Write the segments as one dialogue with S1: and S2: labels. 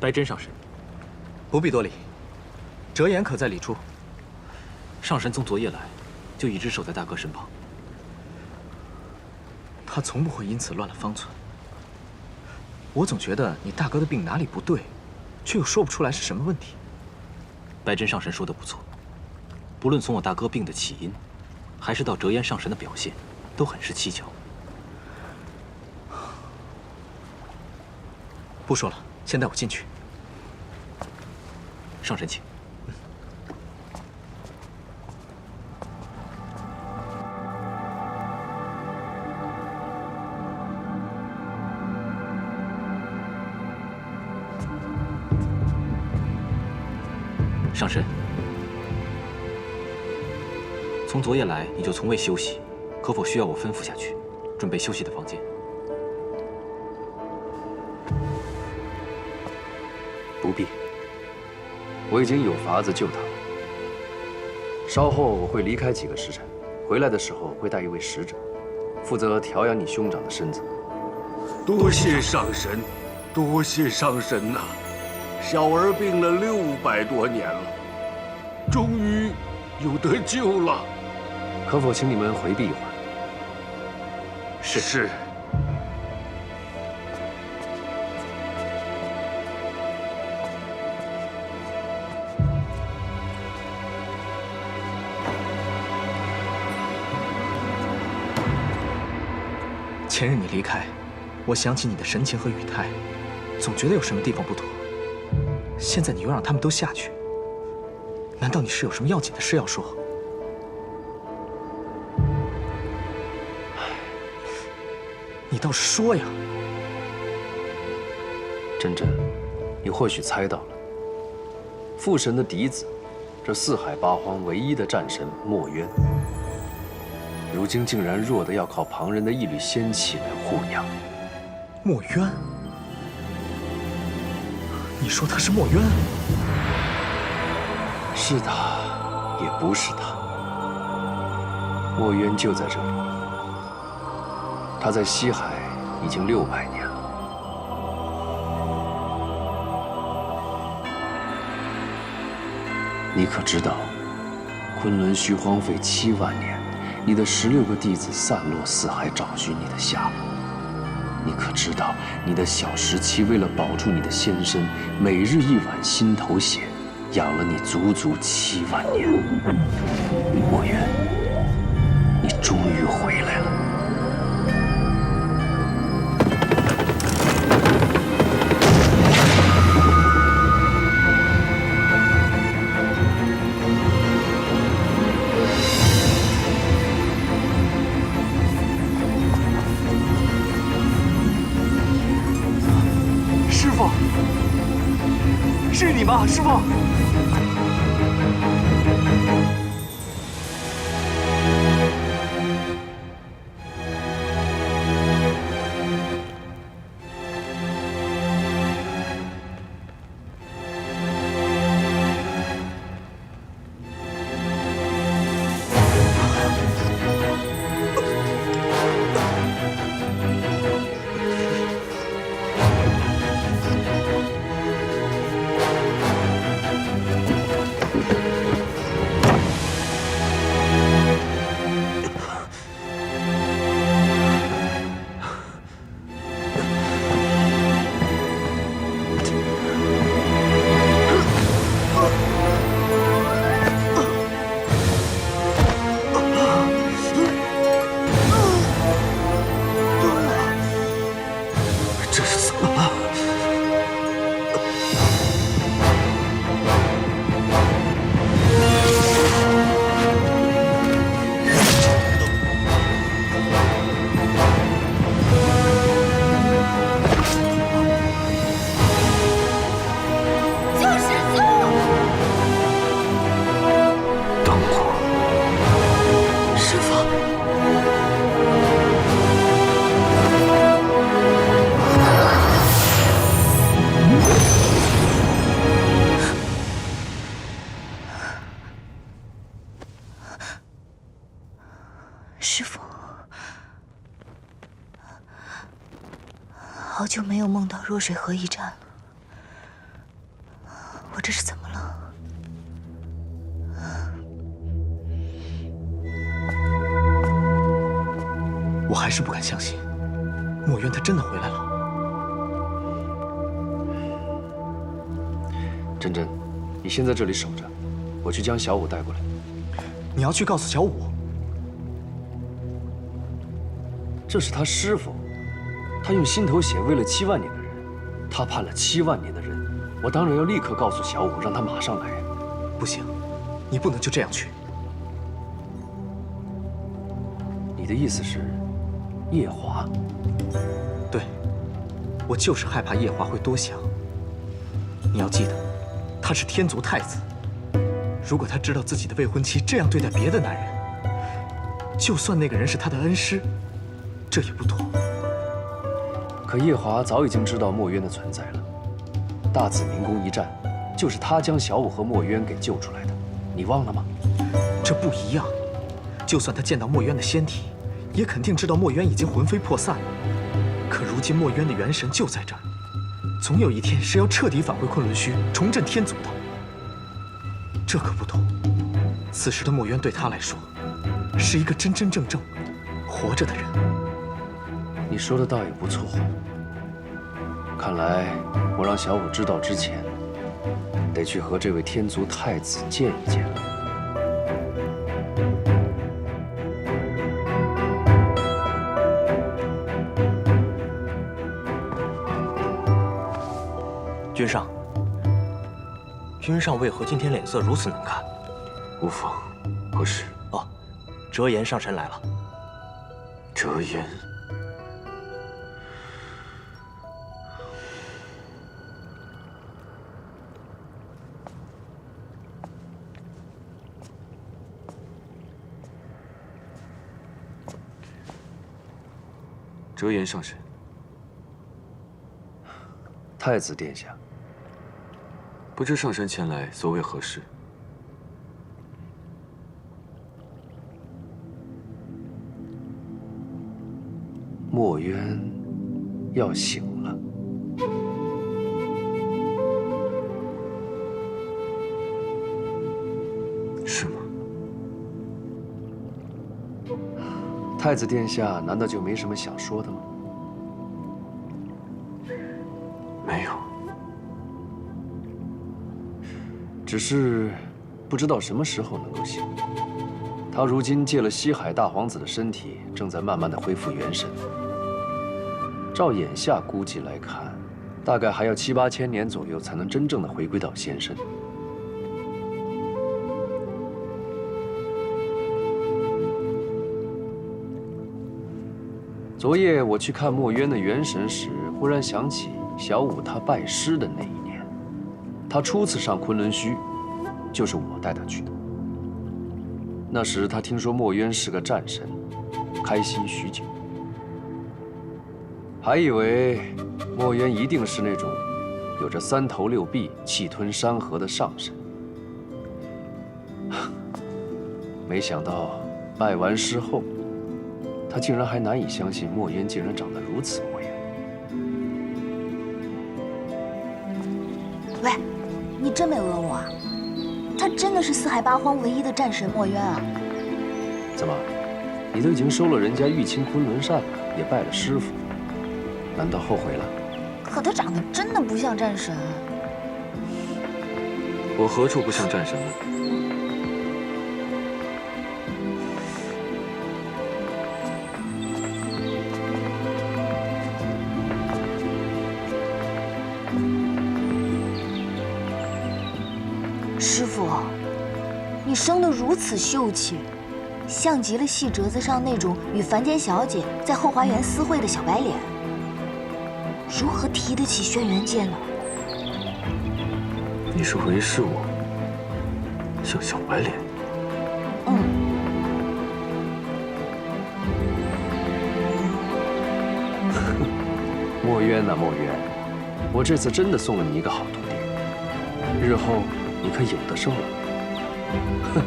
S1: 白真上神，
S2: 不必多礼。折颜可在里处？
S1: 上神从昨夜来，就一直守在大哥身旁。
S2: 他从不会因此乱了方寸。我总觉得你大哥的病哪里不对，却又说不出来是什么问题。
S1: 白真上神说的不错，不论从我大哥病的起因，还是到折颜上神的表现，都很是蹊跷。
S2: 不说了，先带我进去。
S1: 上神请。上神，从昨夜来你就从未休息，可否需要我吩咐下去，准备休息的房间？
S3: 不必，我已经有法子救他了。稍后我会离开几个时辰，回来的时候会带一位使者，负责调养你兄长的身子。
S4: 多谢上神，多谢上神呐！小儿病了600多年了，终于有得救了。
S3: 可否请你们回避一会儿？
S4: 是。
S2: 前日你离开，我想起你的神情和语态，总觉得有什么地方不妥。现在你又让他们都下去，难道你是有什么要紧的事要说？你倒是说呀！
S3: 真真，你或许猜到了，父神的嫡子，这四海八荒唯一的战神墨渊，如今竟然弱得要靠旁人的一缕仙气来护养。
S2: 墨渊？你说他是墨渊？
S3: 是他，也不是他。墨渊就在这里，他在西海已经600年了。你可知道，昆仑虚荒废7万年，你的16个弟子散落四海找寻你的下落。你可知道，你的小17为了保住你的仙身，每日1碗心头血，养了你足足7万年。墨渊，你终于回来了。
S2: 师傅，是你吗，师傅？这是怎么了？
S5: 救师兄！
S2: 等会儿，师父。
S5: 师父，好久没有梦到弱水河一战了。
S2: 还是不敢相信，墨渊他真的回来了。
S3: 珍珍，你先在这里守着，我去将小五带过来。
S2: 你要去告诉小五？
S3: 这是他师父，他用心头血为了7万年的人，他判了7万年的人，我当然要立刻告诉小五，让他马上来。
S2: 不行，你不能就这样去。
S3: 你的意思是，夜华？
S2: 对，我就是害怕夜华会多想。你要记得，他是天族太子，如果他知道自己的未婚妻这样对待别的男人，就算那个人是他的恩师，这也不妥。
S3: 可夜华早已经知道墨渊的存在了，大紫明宫一战，就是他将小五和墨渊给救出来的，你忘了吗？
S2: 这不一样，就算他见到墨渊的仙体，也肯定知道墨渊已经魂飞魄散了。可如今墨渊的元神就在这儿，总有一天是要彻底返回昆仑虚，重振天族的。这可不同，此时的墨渊对他来说，是一个真真正正活着的人。
S3: 你说的倒也不错。看来我让小五知道之前，得去和这位天族太子见一见了。
S1: 君上为何今天脸色如此难看？
S4: 无妨，何事？
S1: 哦，折颜上神来了。
S4: 折颜。折颜上神。
S3: 太子殿下，
S4: 不知上神前来所为何事？
S3: 墨渊要醒了。
S4: 是吗？
S3: 太子殿下难道就没什么想说的吗？
S4: 没有。
S3: 只是不知道什么时候能够醒。他如今借了西海大皇子的身体，正在慢慢的恢复元神。照眼下估计来看，大概还要7、8千年左右才能真正的回归到仙身。昨夜我去看墨渊的元神时，忽然想起小五他拜师的那一年，他初次上昆仑虚，就是我带他去的。那时他听说墨渊是个战神，开心许久，还以为墨渊一定是那种有着3头6臂、气吞山河的上神。没想到拜完师后，他竟然还难以相信墨渊竟然长得如此模样。
S5: 喂，你真没讹我啊？他真的是四海八荒唯一的战神墨渊啊！
S3: 怎么，你都已经收了人家玉清昆仑扇了，也拜了师傅，难道后悔了？
S5: 可他长得真的不像战神。
S4: 我何处不像战神了？
S5: 师傅，你生得如此秀气，像极了戏折子上那种与凡间小姐在后花园私会的小白脸，如何提得起轩辕剑呢？
S4: 你是唯视我像小白脸？
S5: 嗯。
S3: 墨渊呐，墨渊，我这次真的送了你一个好徒弟，日后你可有的受了。哼。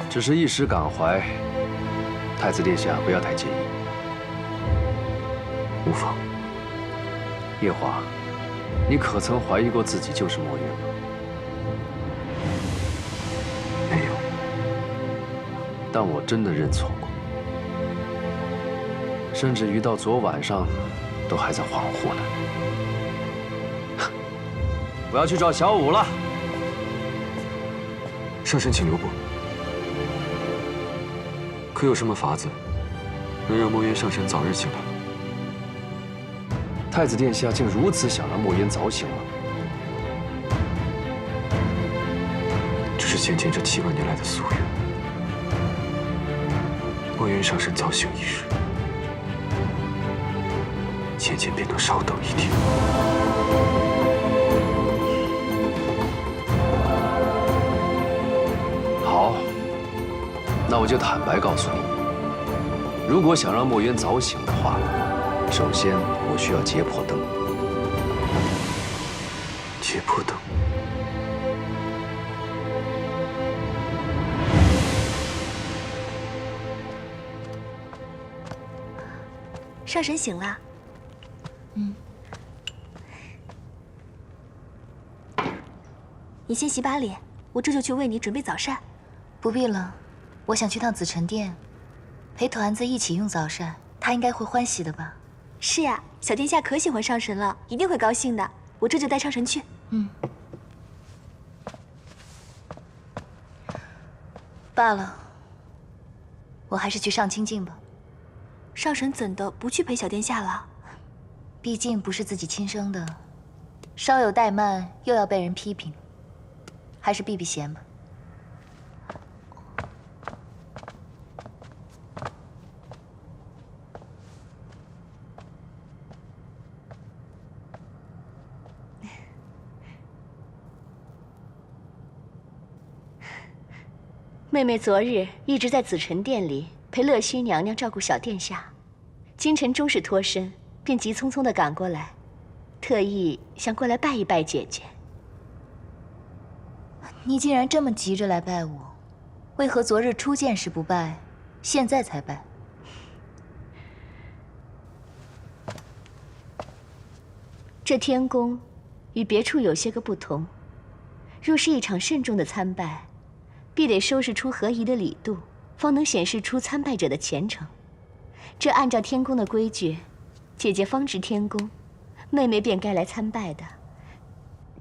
S3: 只是一时感怀，太子殿下不要太介意。无妨。夜华，你可曾怀疑过自己就是墨渊吗？
S2: 没有。
S3: 但我真的认错过，甚至于到昨晚上，都还在恍惚呢。我要去找小五了。
S6: 上神，请留步。可有什么法子，能让墨渊上神早日醒来？
S3: 太子殿下竟如此想让墨渊早醒了？
S6: 这是先前这7万年来的夙愿。墨渊上神早醒一日，先前便能稍等一天。
S3: 好，那我就坦白告诉你，如果想让墨渊早醒的话，首先我需要劫破灯。
S6: 劫破灯。
S5: 上神醒了。你先洗把脸，我这就去为你准备早膳。不必了，我想去趟紫宸殿，陪团子一起用早膳，他应该会欢喜的吧？是呀，小殿下可喜欢上神了，一定会高兴的。我这就带上神去。罢了，我还是去上清静吧。上神怎的不去陪小殿下了？毕竟不是自己亲生的，稍有怠慢又要被人批评，还是避避嫌吧。
S7: 妹妹昨日一直在紫宸殿里陪乐须娘娘照顾小殿下，今晨终是脱身，便急匆匆地赶过来，特意想过来拜一拜姐姐。
S5: 你既然这么急着来拜我，为何昨日初见时不拜，现在才拜？
S7: 这天宫与别处有些个不同，若是一场慎重的参拜，必得收拾出合宜的礼度，方能显示出参拜者的虔诚。这按照天宫的规矩，姐姐方值天宫，妹妹便该来参拜的。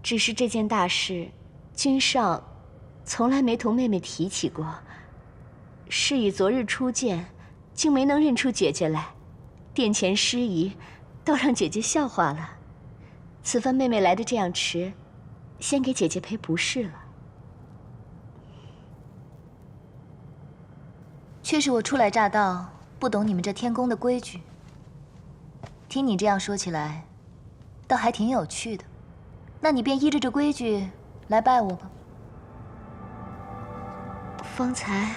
S7: 只是这件大事，君上从来没同妹妹提起过。是以昨日初见，竟没能认出姐姐来，殿前失仪，倒让姐姐笑话了。此番妹妹来的这样迟，先给姐姐赔不是了。
S5: 却是我初来乍到，不懂你们这天宫的规矩。听你这样说起来，倒还挺有趣的。那你便依着这规矩来拜我吧。
S7: 方才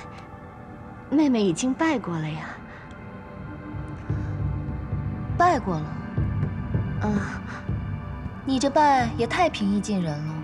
S7: 妹妹已经拜过了呀。
S5: 拜过了？你这拜也太平易近人了。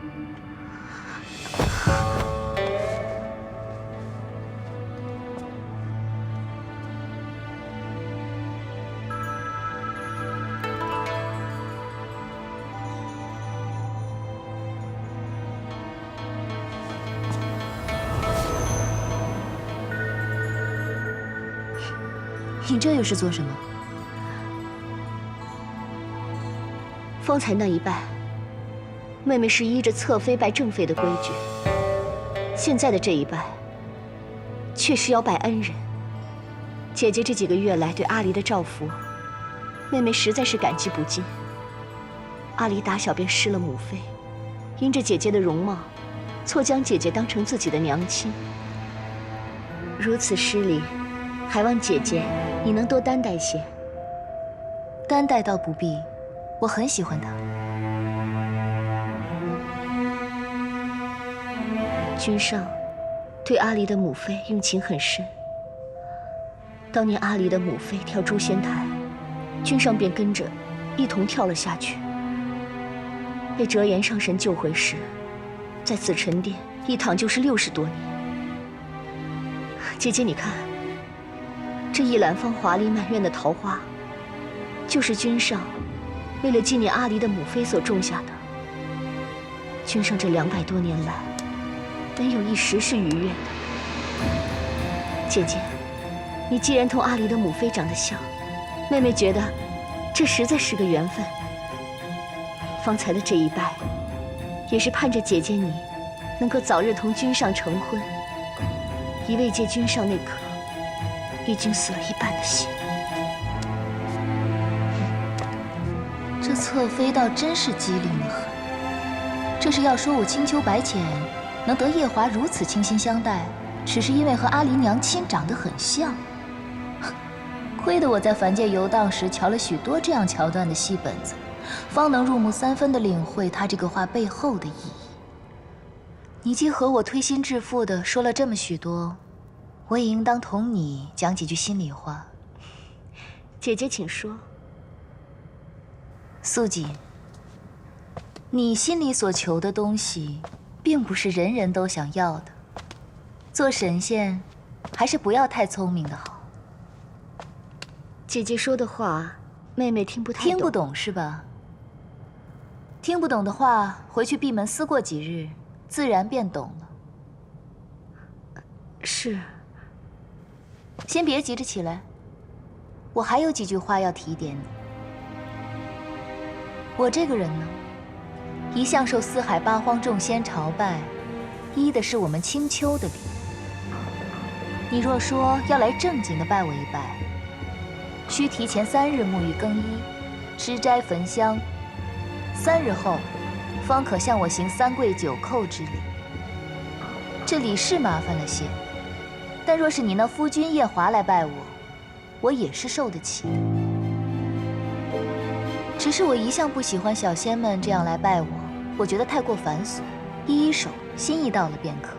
S5: 你这又是做什么？
S7: 方才那一拜，妹妹是依着侧妃拜正妃的规矩；现在的这一拜，却是要拜恩人。姐姐这几个月来对阿离的照拂，妹妹实在是感激不尽。阿离打小便失了母妃，因着姐姐的容貌，错将姐姐当成自己的娘亲。如此失礼，还望姐姐你能多担待些。
S5: 担待倒不必，我很喜欢他。
S7: 君上对阿离的母妃用情很深。当年阿离的母妃跳诛仙台，君上便跟着一同跳了下去。被折颜上神救回时，在紫宸殿一躺就是60多年。姐姐，你看，这一揽芳华丽满院的桃花，就是君上为了纪念阿离的母妃所种下的。君上这200多年来，没有一时是愉悦的。姐姐，你既然同阿离的母妃长得像，妹妹觉得这实在是个缘分。方才的这一拜，也是盼着姐姐你能够早日同君上成婚，以慰藉君上那颗已经死了一半的心。
S5: 这侧妃倒真是机灵得很。这是要说我青丘白浅能得夜华如此倾心相待，只是因为和阿离娘亲长得很像。亏得我在凡界游荡时瞧了许多这样桥段的戏本子，方能入木3分地领会他这个话背后的意义。你既和我推心置腹地说了这么许多，我也应当同你讲几句心里话。
S7: 姐姐请说。
S5: 素锦，你心里所求的东西，并不是人人都想要的。做神仙，还是不要太聪明的好。
S7: 姐姐说的话，妹妹听不太懂。
S5: 听不懂是吧？听不懂的话，回去闭门思过几日，自然便懂了。
S7: 是。
S5: 先别急着起来，我还有几句话要提点你。我这个人呢，一向受四海八荒众仙朝拜，依的是我们青丘的礼。你若说要来正经的拜我一拜，需提前3日沐浴更衣，吃斋焚香，3日后方可向我行3跪9叩之礼。这礼是麻烦了些，但若是你那夫君夜华来拜我，我也是受得起的。只是我一向不喜欢小仙们这样来拜我，我觉得太过繁琐，一手心意到了便可。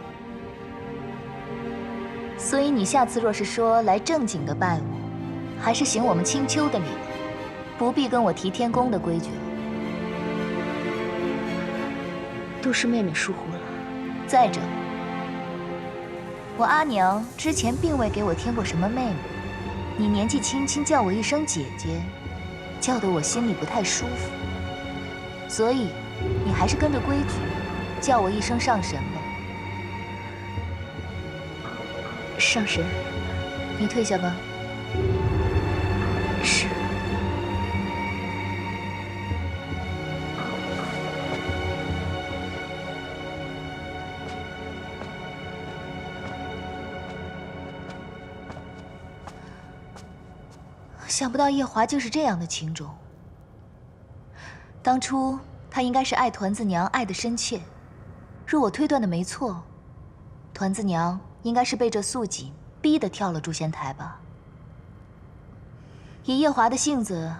S5: 所以你下次若是说来正经的拜我，还是行我们青丘的礼，不必跟我提天宫的规矩了。
S7: 都是妹妹疏忽了。
S5: 再者，我阿娘之前并未给我添过什么妹妹，你年纪轻轻叫我一声姐姐，叫得我心里不太舒服。所以，你还是跟着规矩，叫我一声上神吧。
S7: 上神，
S5: 你退下吧。
S7: 是。
S5: 想不到夜华竟是这样的情种。当初他应该是爱团子娘爱得深切，若我推断的没错，团子娘应该是被这素锦逼得跳了诛仙台吧。以夜华的性子，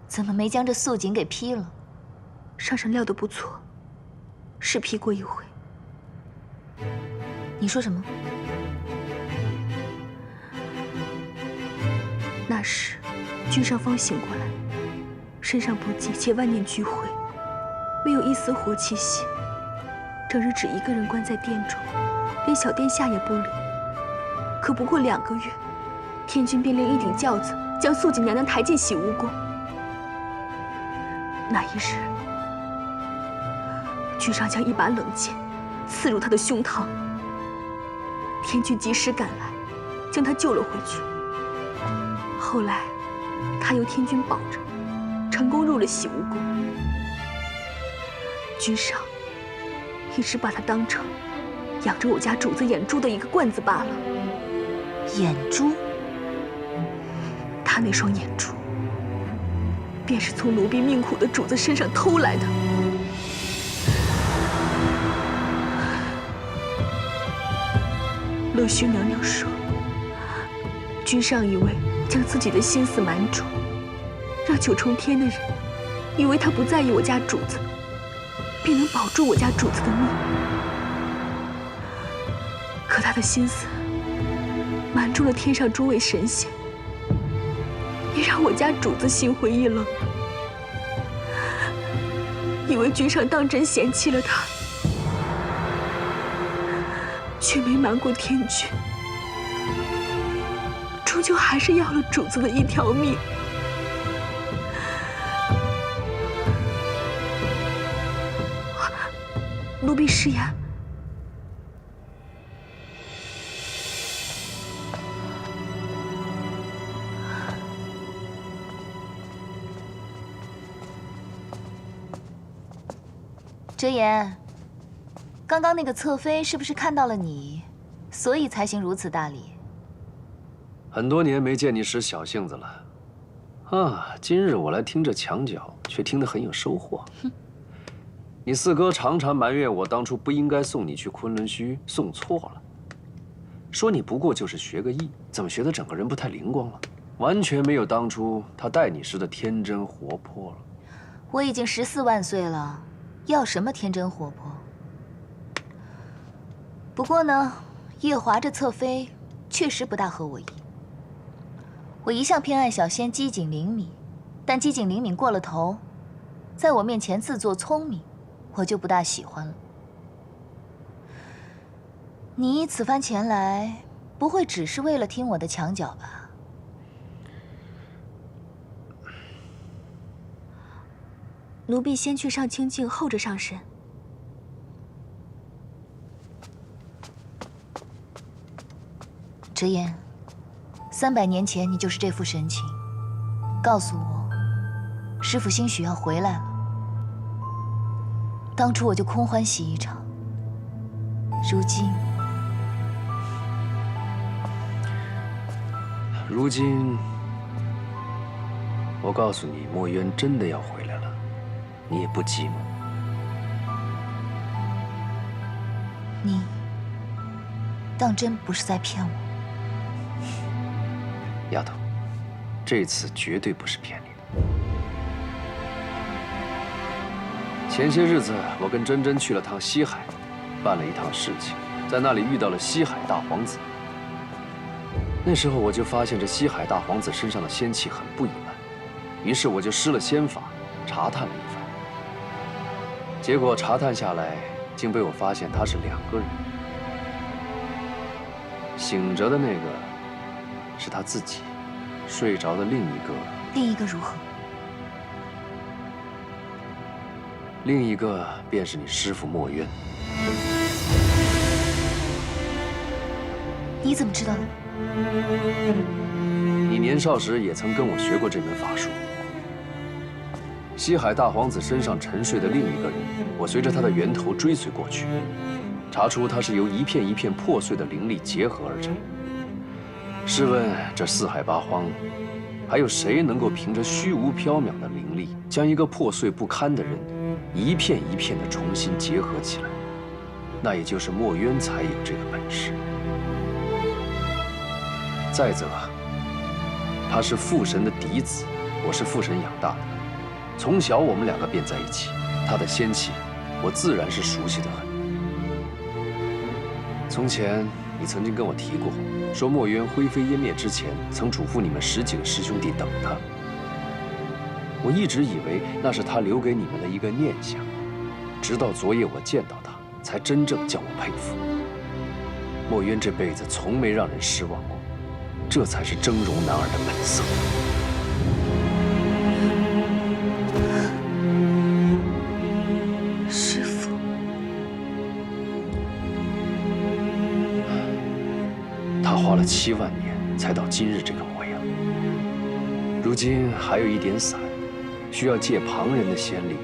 S5: 怎么没将这素锦给劈了？
S8: 上神料得不错，是劈过一回。
S5: 你说什么？
S8: 那时君上方醒过来，身上不济且万念俱灰，没有一丝活气息，整日只一个人关在殿中，连小殿下也不理。可不过2个月，天君便令一顶轿子将素锦娘娘抬进洗污宫。那一日，君上将一把冷箭刺入她的胸膛，天君及时赶来，将她救了回去。后来，他由天君保着，成功入了洗污宫。君上一直把他当成养着我家主子眼珠的一个罐子罢了。
S5: 眼珠？
S8: 他那双眼珠，便是从奴婢命苦的主子身上偷来的。乐须娘娘说，君上以为将自己的心思瞒住，让9重天的人以为他不在意我家主子，便能保住我家主子的命。可他的心思瞒住了天上诸位神仙，也让我家主子心灰意冷，以为君上当真嫌弃了他，却没瞒过天君，终究还是要了主子的一条命。奴婢失言。
S5: 哲言，刚刚那个侧妃是不是看到了你，所以才行如此大礼？
S3: 很多年没见你使小性子了，啊！今日我来听这墙角，却听得很有收获。你四哥常常埋怨我当初不应该送你去昆仑虚，送错了，说你不过就是学个艺，怎么学得整个人不太灵光了，完全没有当初他待你时的天真活泼了。
S5: 我已经14万岁了。要什么天真活泼？不过呢，夜华这侧妃确实不大合我意。我一向偏爱小仙机警灵敏，但机警灵敏过了头，在我面前自作聪明，我就不大喜欢了。你此番前来，不会只是为了听我的墙角吧？
S8: 奴婢先去上清静，后着上神。
S5: 直言，300年前你就是这副神情，告诉我，师父兴许要回来了。当初我就空欢喜一场，
S3: 如今，我告诉你，墨渊真的要回来了。你也不急吗？
S5: 你当真不是在骗我？
S3: 丫头，这次绝对不是骗你的。前些日子，我跟珍珍去了趟西海，办了一趟事情，在那里遇到了西海大皇子。那时候我就发现这西海大皇子身上的仙气很不一般，于是我就施了仙法，查探了一番。结果查探下来，竟被我发现他是2个人。醒着的那个是他自己，睡着的另一个
S5: 如何？
S3: 另一个便是你师父墨渊。
S5: 你怎么知道的？
S3: 你年少时也曾跟我学过这门法术。西海大皇子身上沉睡的另一个人，我随着他的源头追随过去，查出他是由一片一片破碎的灵力结合而成。试问这4海8荒，还有谁能够凭着虚无缥缈的灵力，将一个破碎不堪的人一片一片的重新结合起来？那也就是墨渊才有这个本事。再则，他是父神的嫡子，我是父神养大的。从小我们2个便在一起，他的仙气，我自然是熟悉得很。从前你曾经跟我提过，说墨渊灰飞烟灭之前，曾嘱咐你们10几个师兄弟等他。我一直以为那是他留给你们的一个念想，直到昨夜我见到他，才真正叫我佩服。墨渊这辈子从没让人失望过，这才是峥嵘男儿的本色。
S8: 师父，
S3: 他花了7万年才到今日这个模样，如今还有一点散，需要借旁人的仙力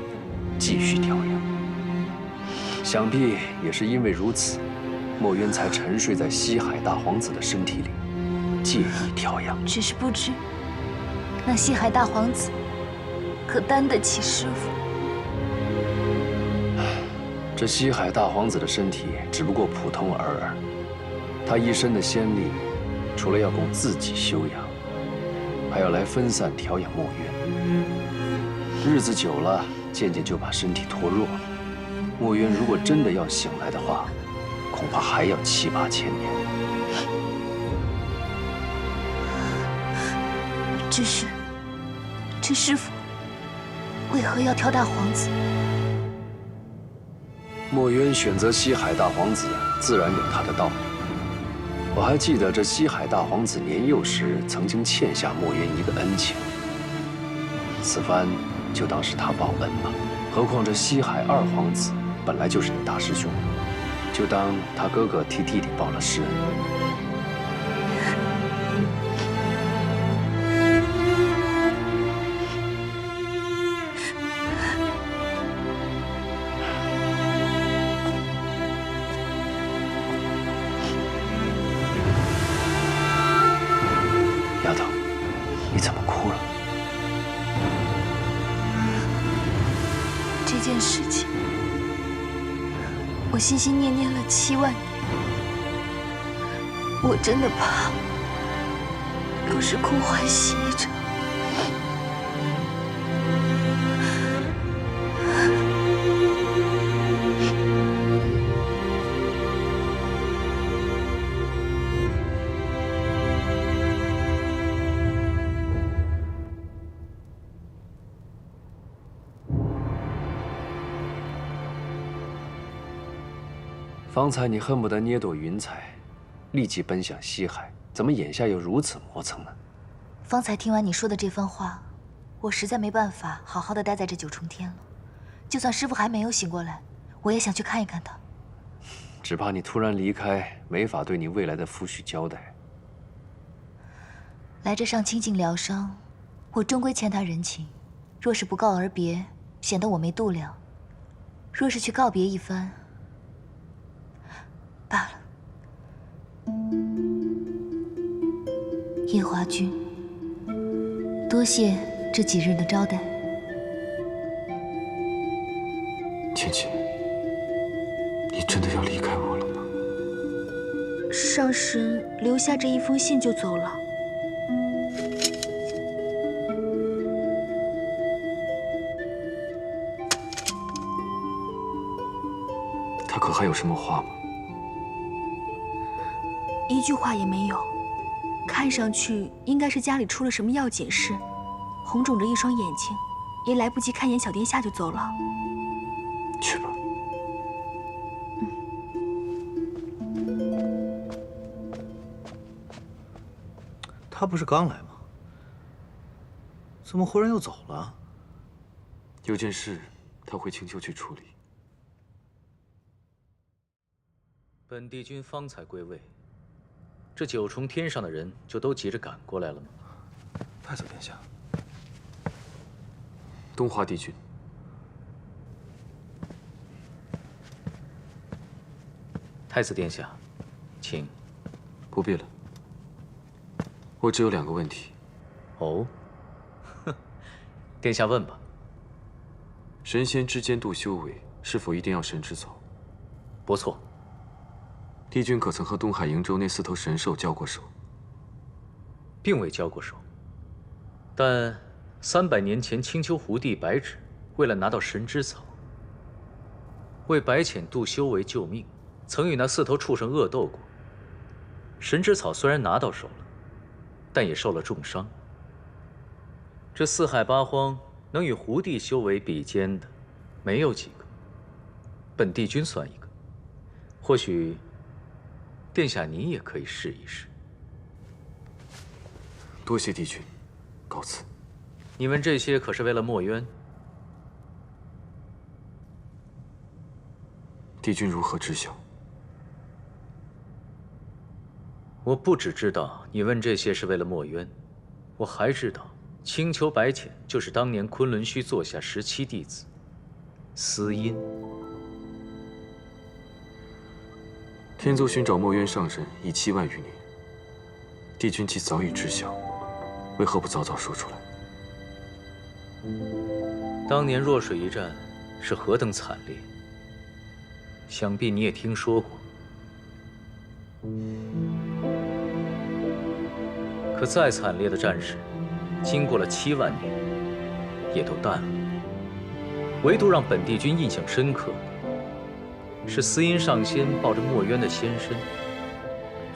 S3: 继续调养。想必也是因为如此，墨渊才沉睡在西海大皇子的身体里，借以调养。
S5: 只是不知，那西海大皇子可担得起师父？
S3: 这西海大皇子的身体只不过普通尔尔，他一身的仙力，除了要供自己修养，还要来分散调养墨渊。日子久了，渐渐就把身体拖弱了。墨渊如果真的要醒来的话，恐怕还要7、8千年。
S5: 只是，这师父为何要挑大皇子？
S3: 墨渊选择西海大皇子，自然有他的道理。我还记得这西海大皇子年幼时曾经欠下墨渊一个恩情，此番就当是他报恩吧。何况这西海2皇子本来就是你大师兄，就当他哥哥替弟弟报了师恩。丫头，你怎么哭了？
S8: 这件事情，我心心念念了7万年，我真的怕又是空欢喜一场。
S3: 方才你恨不得捏朵云彩，立即奔向西海，怎么眼下又如此磨蹭呢？
S5: 方才听完你说的这番话，我实在没办法好好的待在这9重天了。就算师父还没有醒过来，我也想去看一看他。
S3: 只怕你突然离开，没法对你未来的夫婿交代。
S5: 来这上清净疗伤，我终归欠他人情。若是不告而别，显得我没度量；若是去告别一番，罢了。夜华君，多谢这几日的招待。
S6: 芊芊，你真的要离开我了吗？
S8: 上神留下这一封信就走了。
S6: 他可还有什么话吗？
S8: 一句话也没有，看上去应该是家里出了什么要紧事，红肿着一双眼睛，也来不及看眼小殿下就走了。
S6: 去吧。
S9: 他不是刚来吗？怎么忽然又走了？
S6: 有件事他会请求去处理。
S1: 本帝君方才归位，这9重天上的人就都急着赶过来了吗？
S6: 太子殿下，东华帝君。
S1: 太子殿下，请。
S6: 不必了，我只有2个问题。
S1: 哦，殿下问吧。
S6: 神仙之间度修为，是否一定要神之草？
S1: 不错。
S6: 帝君可曾和东海瀛洲那4头神兽交过手？
S1: 并未交过手，但300年前青丘狐帝白芷为了拿到神之草，为白浅度修为救命，曾与那4头畜生恶斗过。神之草虽然拿到手了，但也受了重伤。这4海8荒能与狐帝修为比肩的，没有几个。本帝君算一个，或许殿下你也可以试一试。
S6: 多谢帝君，告辞。
S1: 你问这些可是为了墨渊？
S6: 帝君如何知晓？
S1: 我不只知道你问这些是为了墨渊，我还知道青丘白浅就是当年昆仑虚座下17弟子司音。
S6: 天族寻找墨渊上神已7万余年，帝君既早已知晓，为何不早早说出来？
S1: 当年弱水一战是何等惨烈，想必你也听说过。可再惨烈的战事，经过了7万年，也都淡了。唯独让本帝君印象深刻的，是司音上仙抱着墨渊的仙身，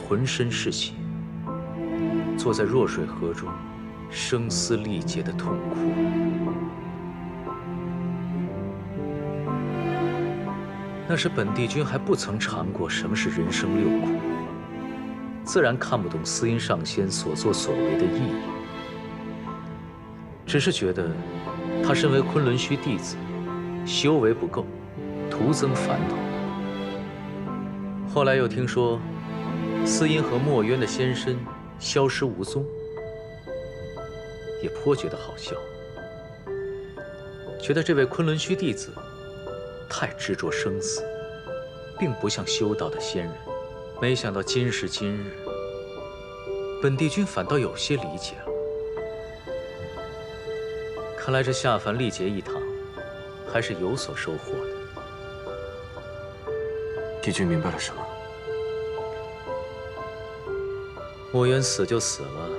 S1: 浑身是血，坐在弱水河中，声嘶力竭的痛哭。那时本帝君还不曾尝过什么是人生6苦，自然看不懂司音上仙所作所为的意义，只是觉得他身为昆仑虚弟子，修为不够，徒增烦恼。后来又听说，司音和墨渊的仙身消失无踪，也颇觉得好笑，觉得这位昆仑虚弟子太执着生死，并不像修道的仙人。没想到今时今日，本帝君反倒有些理解了。看来这下凡历劫一趟，还是有所收获的。
S6: 帝君明白了什么？
S1: 墨渊死就死了，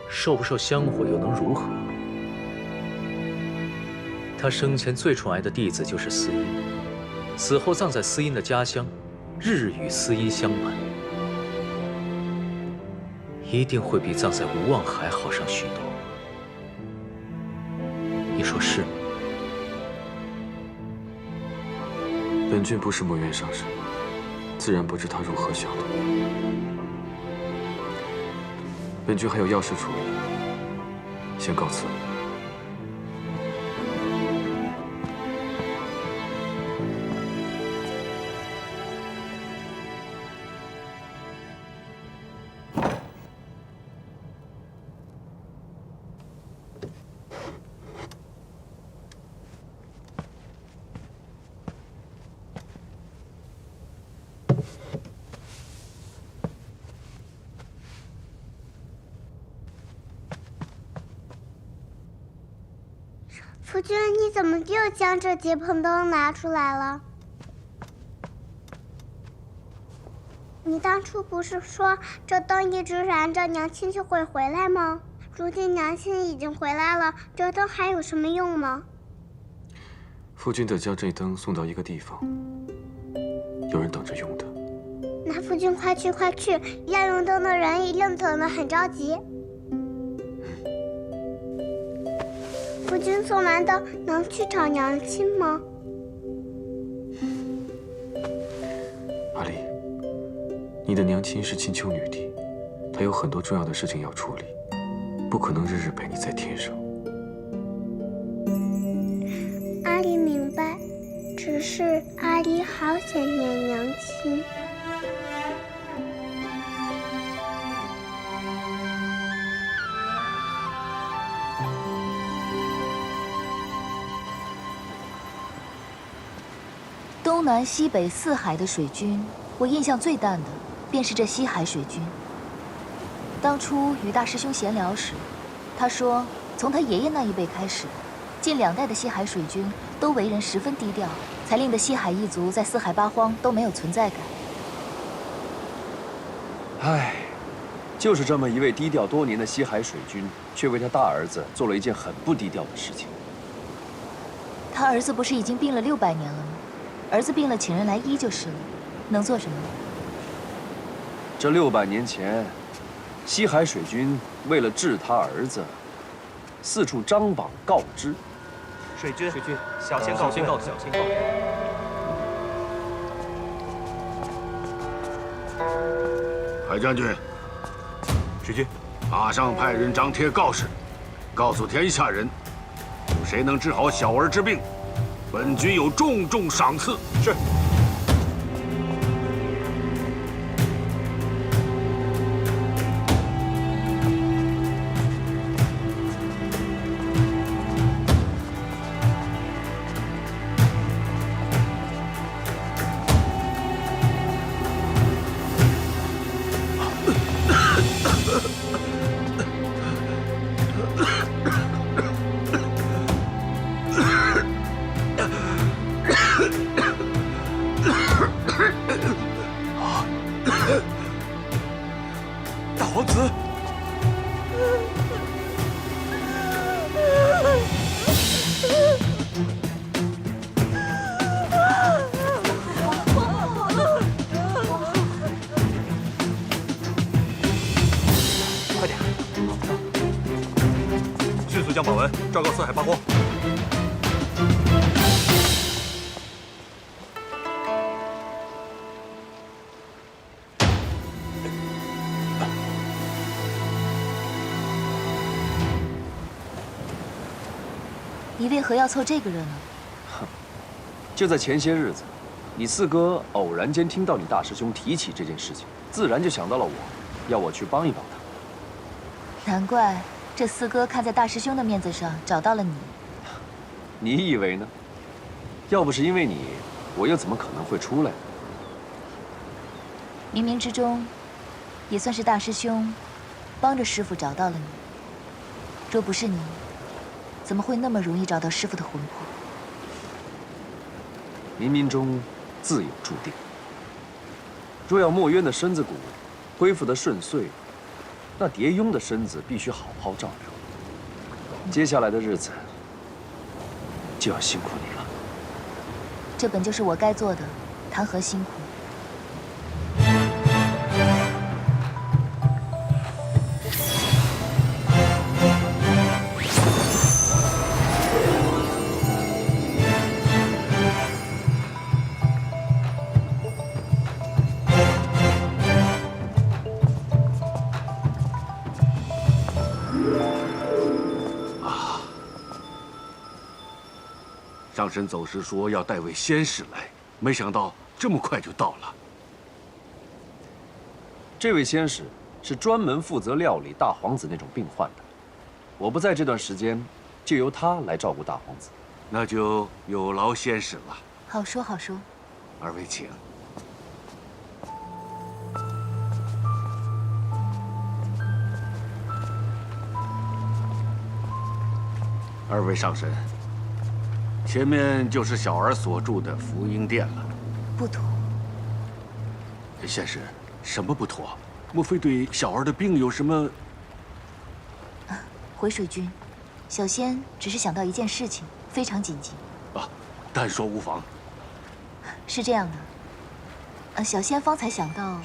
S1: 受不受香火又能如何？他生前最宠爱的弟子就是司音，死后葬在司音的家乡，日日与司音相伴，一定会比葬在无望海好上许多。你说是吗？
S6: 本君不是墨渊上神，自然不知他如何想的。本君还有要事处理，先告辞。
S10: 夫君，你怎么又将这结棚灯拿出来了？你当初不是说这灯一直燃着，娘亲就会回来吗？如今娘亲已经回来了，这灯还有什么用吗？
S6: 夫君得将这灯送到一个地方，有人等着用的。
S10: 那夫君快去快去，要用灯的人一定等得很着急。夫君送完灯能去找娘亲吗？
S6: 阿丽，你的娘亲是青丘女帝，她有很多重要的事情要处理，不可能日日陪你在天上。
S10: 阿丽明白，只是阿丽好想念娘亲。
S5: 东南西北四海的水军，我印象最淡的便是这西海水军。当初与大师兄闲聊时，他说从他爷爷那一辈开始，近2代的西海水军都为人十分低调，才令得西海一族在四海八荒都没有存在感。
S3: 唉，就是这么一位低调多年的西海水军，却为他大儿子做了一件很不低调的事情。
S5: 他儿子不是已经病了600年了吗？儿子病了，请人来医就是了，能做什么？
S3: 这600年前，西海水军为了治他儿子，四处张榜告知。
S11: 水军，小仙告辞。
S4: 海将军，
S11: 水军，
S4: 马上派人张贴告示，告诉天下人，有谁能治好小儿之病，本军有重重赏赐。
S11: 是。
S2: 大皇子，
S11: 快点，迅速将榜文昭告四海八荒。
S5: 你为何要凑这个热闹？
S3: 就在前些日子，你四哥偶然间听到你大师兄提起这件事情，自然就想到了我，要我去帮一帮他。
S5: 难怪这四哥看在大师兄的面子上找到了你。
S3: 你以为呢？要不是因为你，我又怎么可能会出来呢？
S5: 冥冥之中，也算是大师兄帮着师傅找到了你。若不是你，怎么会那么容易找到师傅的魂魄？
S3: 冥冥中自有注定。若要墨渊的身子骨恢复得顺遂，那蝶雍的身子必须好好照料。接下来的日子就要辛苦你了。
S5: 这本就是我该做的，谈何辛苦？
S4: 上神走时说要带位仙使来，没想到这么快就到了。
S3: 这位仙使是专门负责料理大皇子那种病患的，我不在这段时间，就由他来照顾大皇子。
S4: 那就有劳仙使了。
S5: 好说好说。
S4: 二位请。二位上神。前面就是小儿所住的福音殿了。
S5: 不妥。
S4: 仙使，什么不妥？莫非对小儿的病有什么？
S5: 回水君，小仙只是想到一件事情，非常紧急。
S4: 啊，但说无妨。
S5: 是这样的，小仙方才想到，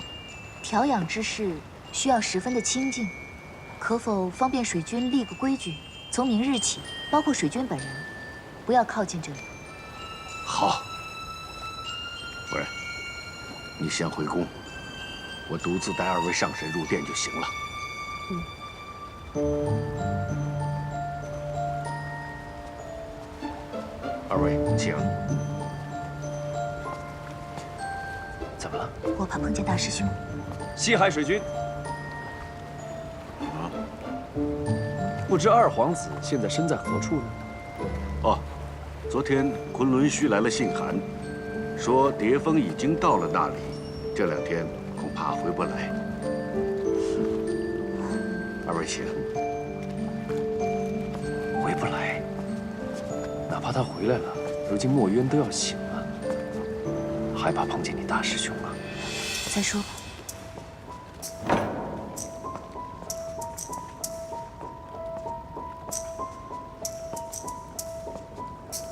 S5: 调养之事需要十分的清静，可否方便水君立个规矩，从明日起，包括水君本人，不要靠近这里。
S4: 好，夫人，你先回宫，我独自带二位上神入殿就行了。二位请。
S3: 怎么了？
S5: 我怕碰见大师兄。
S3: 西海水君，不知二皇子现在身在何处呢？
S4: 哦，昨天昆仑虚来了信函，说蝶峰已经到了那里，这2天恐怕回不来。二位请。
S3: 回不来，哪怕他回来了，如今墨渊都要醒了，害怕碰见你大师兄啊。
S5: 再说吧。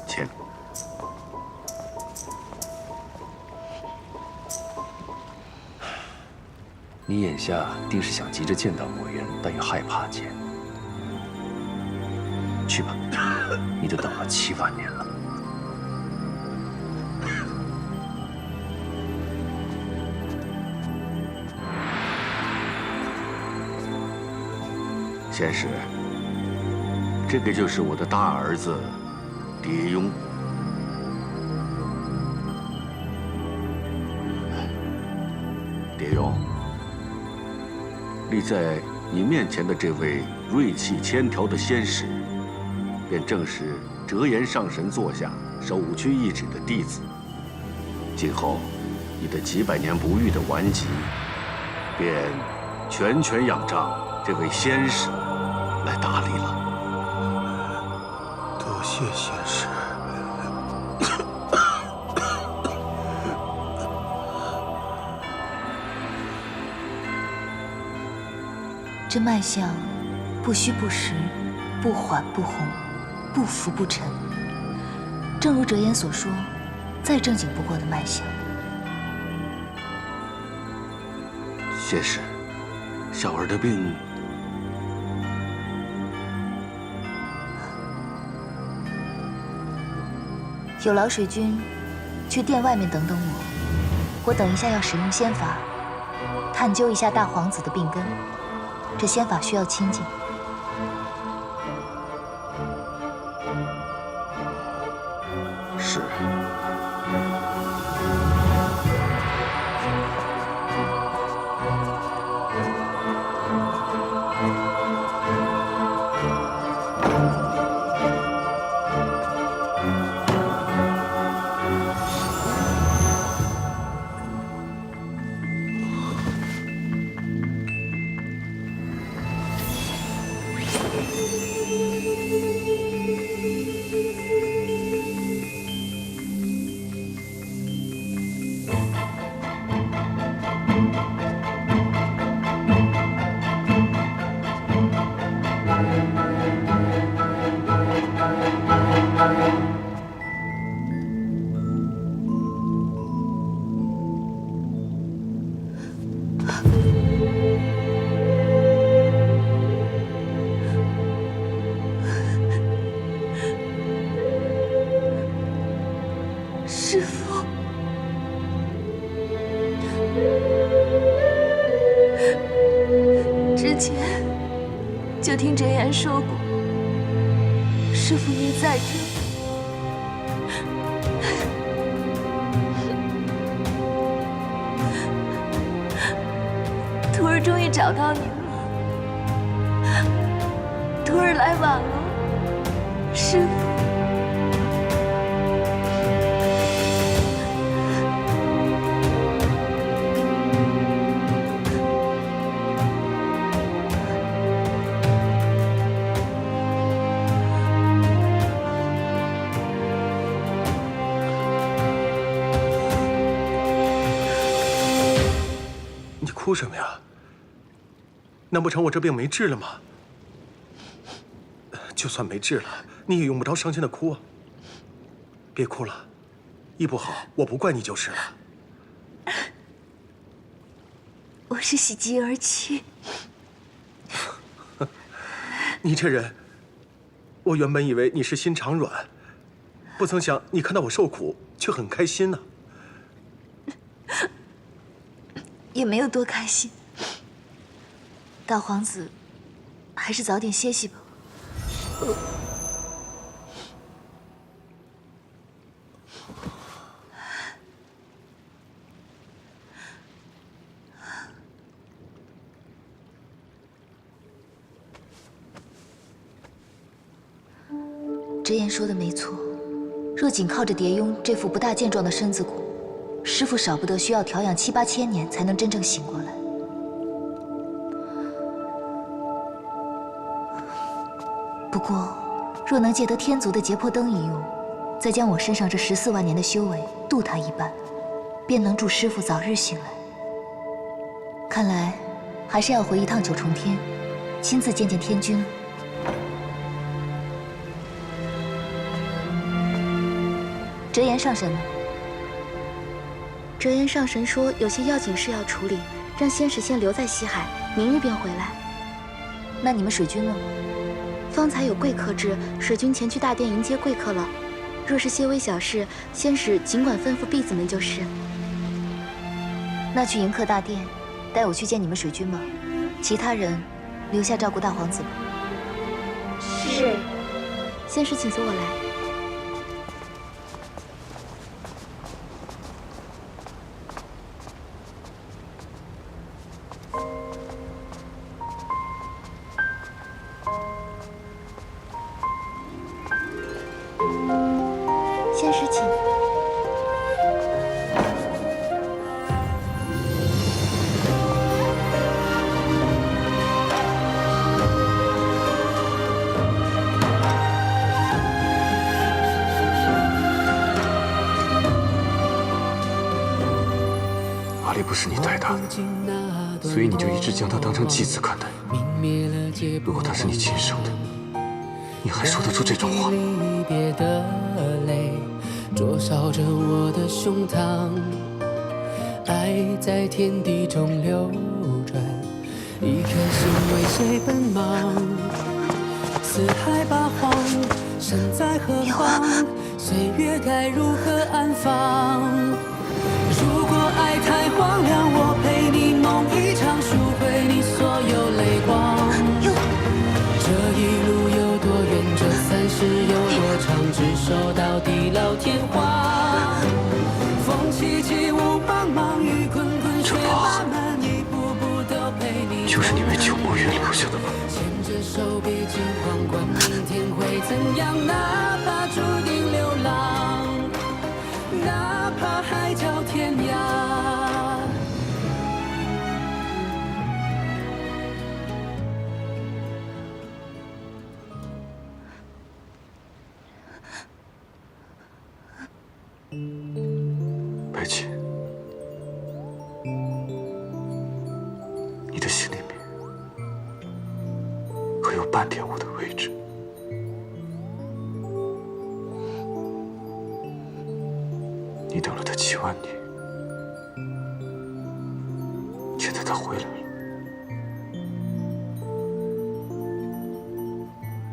S4: 请。
S3: 你眼下定是想急着见到墨渊，但又害怕见。去吧，你都等了7万年了。
S4: 仙使，这个就是我的大儿子蝶雍。蝶雍，立在你面前的这位锐气千条的仙使，便正是折颜上神座下守五区一指的弟子。今后，你的几百年不遇的顽疾，便全权仰仗这位仙使来打理了。
S9: 多谢仙使。
S5: 这脉象，不虚不实，不缓不红，不浮不沉。正如折颜所说，再正经不过的脉象。
S4: 仙使，小儿的病，
S5: 有劳水君去殿外面等等我，我等一下要使用仙法，探究一下大皇子的病根。这仙法需要清静。
S4: 是。
S8: 师父，之前就听哲言说过，师父您在这。徒儿终于找到您了，徒儿来晚了，师父。
S12: 哭什么呀？难不成我这病没治了吗？就算没治了，你也用不着伤心的哭啊。别哭了，医不好，我不怪你就是了。
S8: 我是喜极而泣。
S12: 你这人，我原本以为你是心肠软，不曾想你看到我受苦却很开心呢。
S8: 也没有多开心。大皇子，还是早点歇息吧。哲言说的没错，若仅靠着蝶雍这副不大健壮的身子骨，师父少不得需要调养7、8千年才能真正醒过来。不过，若能借得天族的劫魄灯一用，再将我身上这14万年的修为渡他一半，便能助师父早日醒来。看来，还是要回一趟九重天，亲自见见天君了。哲言上神呢？
S5: 哲言上神说有些要紧事要处理，让仙使先留在西海，明日便回来。
S8: 那你们水军呢？
S5: 方才有贵客至，水军前去大殿迎接贵客了。若是些微小事，仙使尽管吩咐婢子们就是。
S8: 那去迎客大殿，带我去见你们水军吧。其他人留下照顾大皇子吧。
S5: 是。仙使，请随我来。仙使，请。
S6: 阿丽不是你带大的，所以你就一直将她当成祭子看待。如果她是你亲生的，你还说得出这种话？灼烧着我的胸膛，爱在天地中流转，一颗心为谁奔忙？四海八荒，身在何方？岁月该如何安放？如果爱太荒凉，我陪你梦一场，赎回你所有泪光。这一路有多远，这30有多长，执手到地老天荒。风起起雾茫茫，雨滚滚，雪漫漫，一步步都陪你。就是你为救墨渊留下的吧？牵着手别惊慌，管明天会怎样，哪怕注定流浪，哪怕海角天涯。
S3: 白起，你的心里面还有半点我的位置。你等了他7万年，现在他回来了，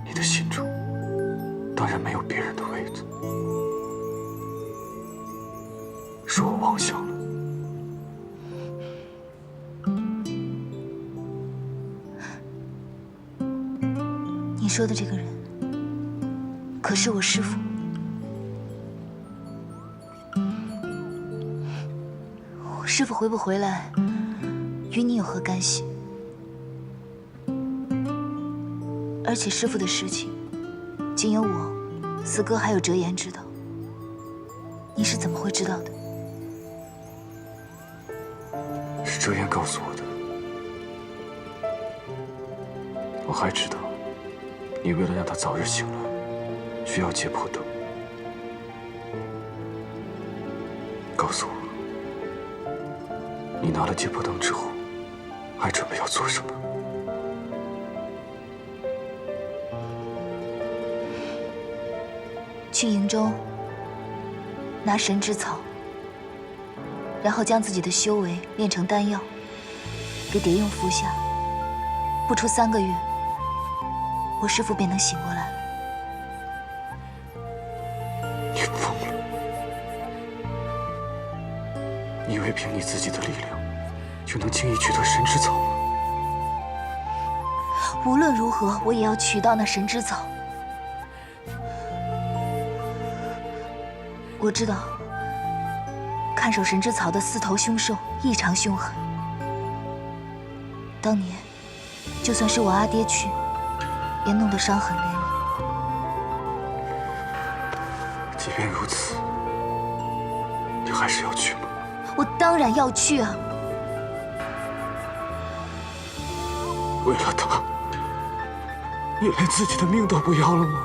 S3: 你的心中当然没有别人的位子，是我妄想了。
S5: 你说的这个人，可是我师父。我师父回不回来，与你有何干系？而且师父的事情，仅有我、四哥还有折颜知道。你是怎么会知道的？
S3: 是折颜告诉我的。我还知道，你为了让他早日醒来，需要解破灯。告诉我，你拿了解破灯之后，还准备要做什么？
S5: 去营中拿神之草，然后将自己的修为炼成丹药，给蝶用服下。不出3个月，我师父便能醒过来了。
S3: 你疯了！你以为凭你自己的力量，就能轻易取得神之草吗？
S5: 无论如何，我也要取到那神之草。我知道，看守神之草的4头凶兽异常凶狠。当年，就算是我阿爹去，也弄得伤痕累累。
S3: 即便如此，你还是要去吗？
S5: 我当然要去啊！
S3: 为了他，你连自己的命都不要了吗？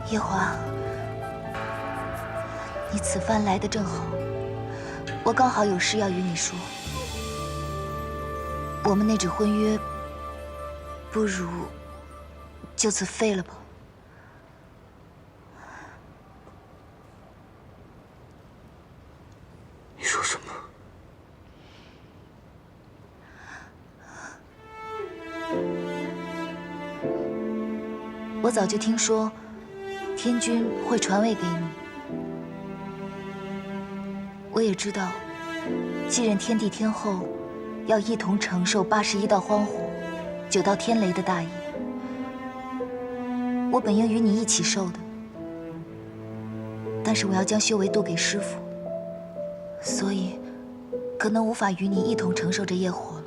S5: 夜华，你此番来得正好，我刚好有事要与你说。我们那纸婚约，不如就此废了吧。
S3: 你说什么？
S5: 我早就听说，天君会传位给你。我也知道，继任天帝天后，要一同承受81道荒火、9道天雷的大业。我本应与你一起受的，但是我要将修为渡给师父，所以可能无法与你一同承受这业火了。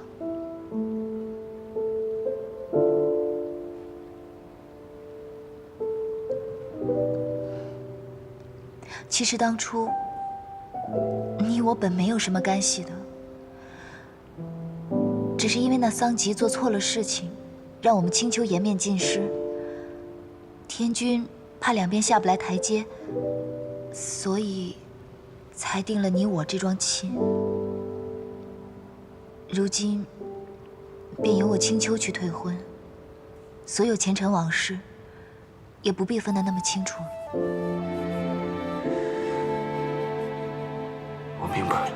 S5: 其实当初，你我本没有什么干系的，只是因为那桑吉做错了事情，让我们青丘颜面尽失。天君怕两边下不来台阶，所以才定了你我这桩亲。如今便由我青丘去退婚，所有前尘往事也不必分得那么清楚了。
S3: 我明白了。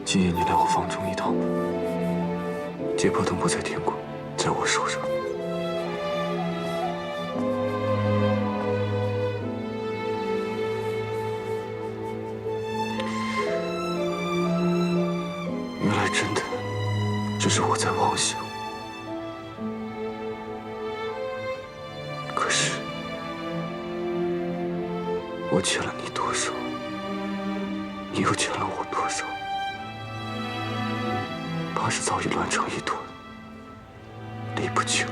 S3: 今夜你来我房中一趟，解破灯不在天宫，在我手上。原来真的只是我在妄想。可是我欠了你多少，你又欠了我多少？怕是早已乱成一团，理不清。